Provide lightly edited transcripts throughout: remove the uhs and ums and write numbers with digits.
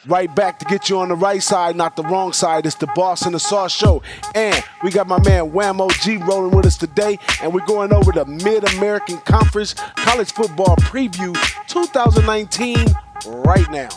Right back to get you on the right side, not the wrong side. It's the Boss and the Sauce Show. And we got my man Wham OG rolling with us today. And we're going over the Mid-American Conference College Football Preview 2019 right now.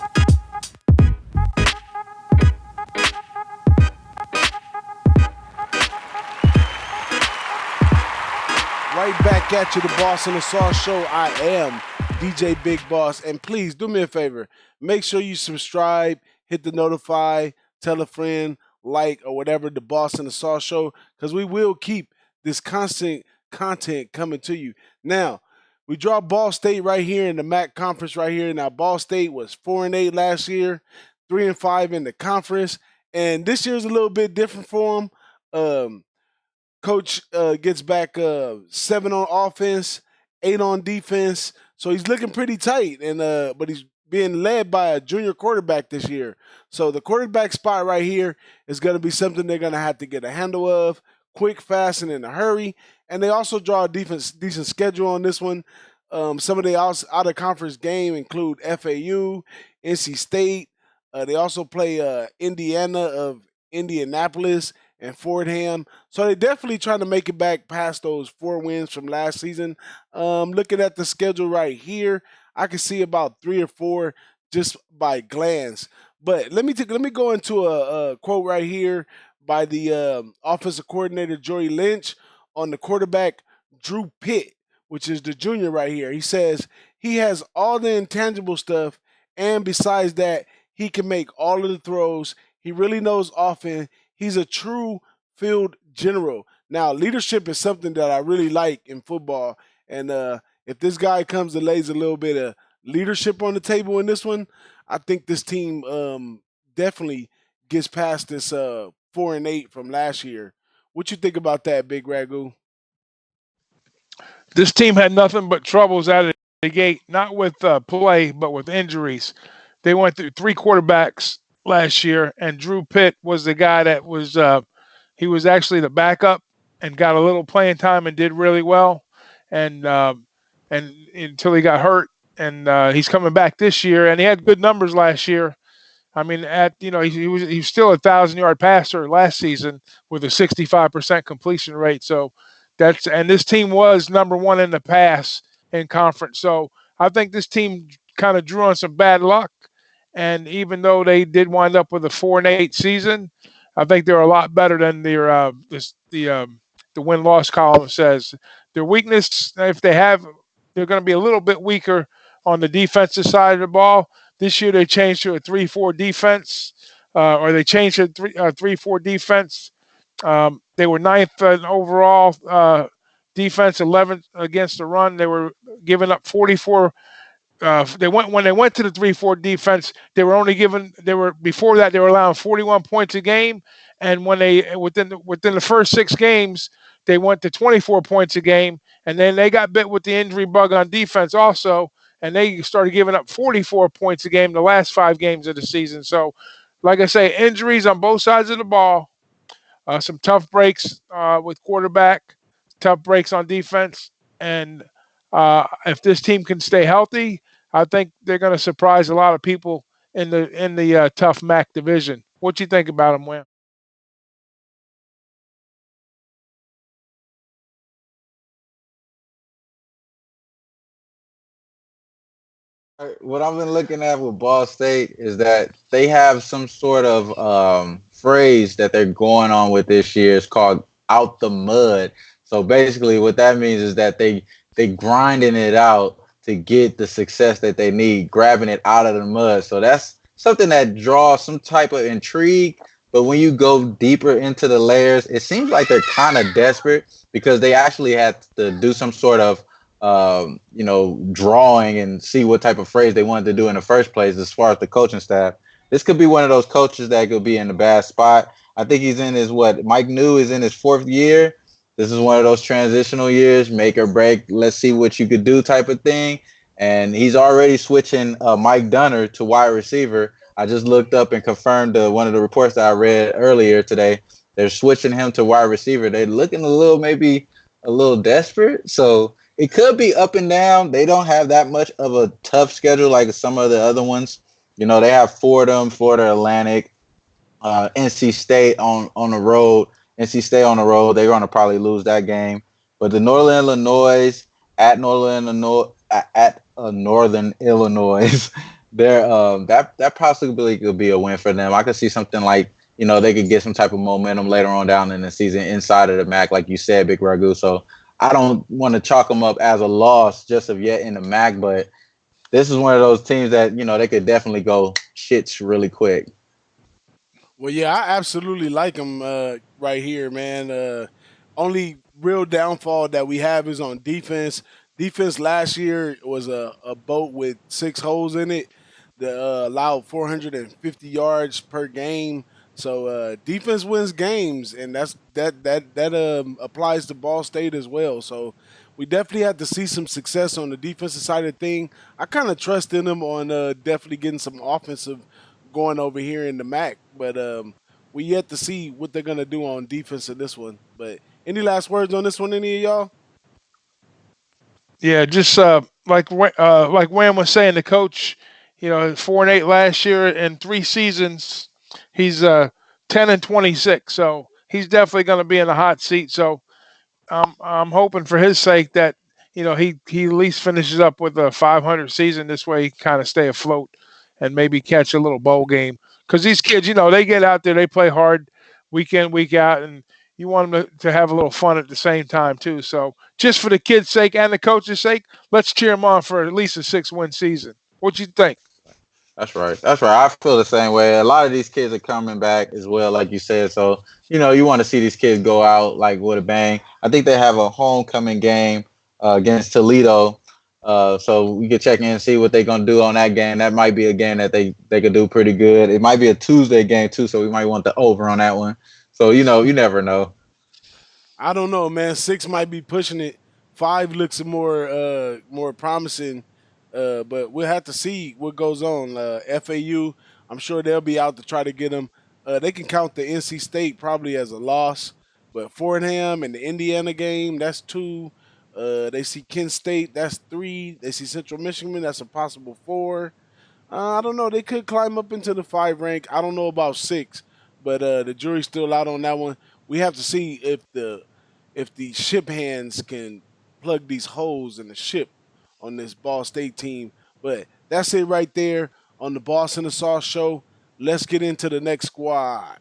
Right back at you, the Boss and the Sauce Show. I am DJ BigBoss. And please do me a favor. Make sure you subscribe, hit the notify, tell a friend, like, or whatever, the Boss and the Sauce Show, because we will keep this constant content coming to you. Now, we draw Ball State right here in the MAC conference right here. Now, Ball State was 4-8 last year, 3-5 in the conference. And this year's a little bit different for them. Coach gets back 7 on offense, 8 on defense, so he's looking pretty tight. And but he's being led by a junior quarterback this year. So the quarterback spot right here is going to be something they're going to have to get a handle of, quick, fast, and in a hurry. And they also draw a decent schedule on this one. Some of the out of conference game include FAU, NC State. They also play Indiana of Indianapolis and Fordham. So they're definitely trying to make it back past those 4 wins from last season. Looking at the schedule right here, I can see about 3 or 4 just by glance. But let me go into a quote right here by the offensive coordinator, Joey Lynch, on the quarterback, Drew Pitt, which is the junior right here. He says he has all the intangible stuff, and besides that, he can make all of the throws. He really knows offense. He's a true field general. Now, leadership is something that I really like in football. And if this guy comes and lays a little bit of leadership on the table in this one, I think this team definitely gets past this 4-8 from last year. What you think about that, BigRagoo? This team had nothing but troubles out of the gate, not with play, but with injuries. They went through 3 quarterbacks last year, and Drew Pitt was the guy that was he was actually the backup and got a little playing time and did really well, and until he got hurt, and he's coming back this year, and he had good numbers last year. I mean, he was still a 1,000-yard passer last season with a 65% completion rate. So and this team was number 1 in the pass in conference. So I think this team kind of drew on some bad luck. And even though they did wind up with a 4-8 season, I think they're a lot better than the win-loss column says. Their weakness, if they have, they're going to be a little bit weaker on the defensive side of the ball. This year they changed to a 3-4 defense, or they changed to a 3-4 defense. They were 9th in overall defense, 11th against the run. They were giving up 44. When they went to the 3-4 defense, they were only before that they were allowing 41 points a game, and when they within the first 6 games they went to 24 points a game, and then they got bit with the injury bug on defense also, and they started giving up 44 points a game the last 5 games of the season. So, like I say, injuries on both sides of the ball, some tough breaks with quarterback, tough breaks on defense, and if this team can stay healthy, I think they're going to surprise a lot of people in the tough MAC division. What you think about them, Wham? What I've been looking at with Ball State is that they have some sort of phrase that they're going on with this year. It's called "out the mud." So basically, what that means is that they grinding it out to get the success that they need, grabbing it out of the mud. So that's something that draws some type of intrigue. But when you go deeper into the layers, it seems like they're kind of desperate because they actually had to do some sort of drawing and see what type of phrase they wanted to do in the first place as far as the coaching staff. This could be one of those coaches that could be in a bad spot. I think he's in Mike New is in his 4th year. This is one of those transitional years, make or break. Let's see what you could do type of thing. And he's already switching Mike Dunner to wide receiver. I just looked up and confirmed one of the reports that I read earlier today. They're switching him to wide receiver. They're looking maybe a little desperate. So it could be up and down. They don't have that much of a tough schedule like some of the other ones. You know, they have Fordham, Florida Atlantic, NC State on the road. NC State on the road, they're going to probably lose that game. But the Northern Illinois Northern Illinois, they're that possibly could be a win for them. I could see something like they could get some type of momentum later on down in the season inside of the MAC, like you said, Big Ragu. So I don't want to chalk them up as a loss just of yet in the MAC, but this is one of those teams that they could definitely go shits really quick. Well, yeah, I absolutely like him right here, man. Only real downfall that we have is on defense. Defense last year was a boat with six holes in it that allowed 450 yards per game. So defense wins games, and that applies to Ball State as well. So we definitely have to see some success on the defensive side of the thing. I kind of trust in them on definitely getting some offensive going over here in the MAC. But we yet to see what they're gonna do on defense in this one. But any last words on this one, any of y'all? Yeah, just like Wham was saying, the coach, 4-8 last year in 3 seasons. He's 10-26, so he's definitely going to be in the hot seat. So I'm hoping for his sake that he at least finishes up with a 500 season. This way, he kind of stay afloat and maybe catch a little bowl game. Because these kids, they get out there, they play hard week in, week out, and you want them to have a little fun at the same time too. So just for the kids' sake and the coach's sake, let's cheer them on for at least a 6-win season. What you think? That's right. That's right. I feel the same way. A lot of these kids are coming back as well, like you said. So, you want to see these kids go out like with a bang. I think they have a homecoming game against Toledo. So we can check in and see what they're gonna do on that game. That might be a game that they could do pretty good. It might be a Tuesday game too, so we might want the over on that one. So you never know. I don't know, man. Six might be pushing it. Five looks more promising, but we'll have to see what goes on. FAU, I'm sure they'll be out to try to get them. They can count the NC State probably as a loss, but Fordham and the Indiana game, that's two. They see Kent State, that's three. They see Central Michigan, that's a possible four. I don't know. They could climb up into the five rank. I don't know about six, but the jury's still out on that one. We have to see if the ship hands can plug these holes in the ship on this Ball State team. But that's it right there on the Boss and the Sauce show. Let's get into the next squad.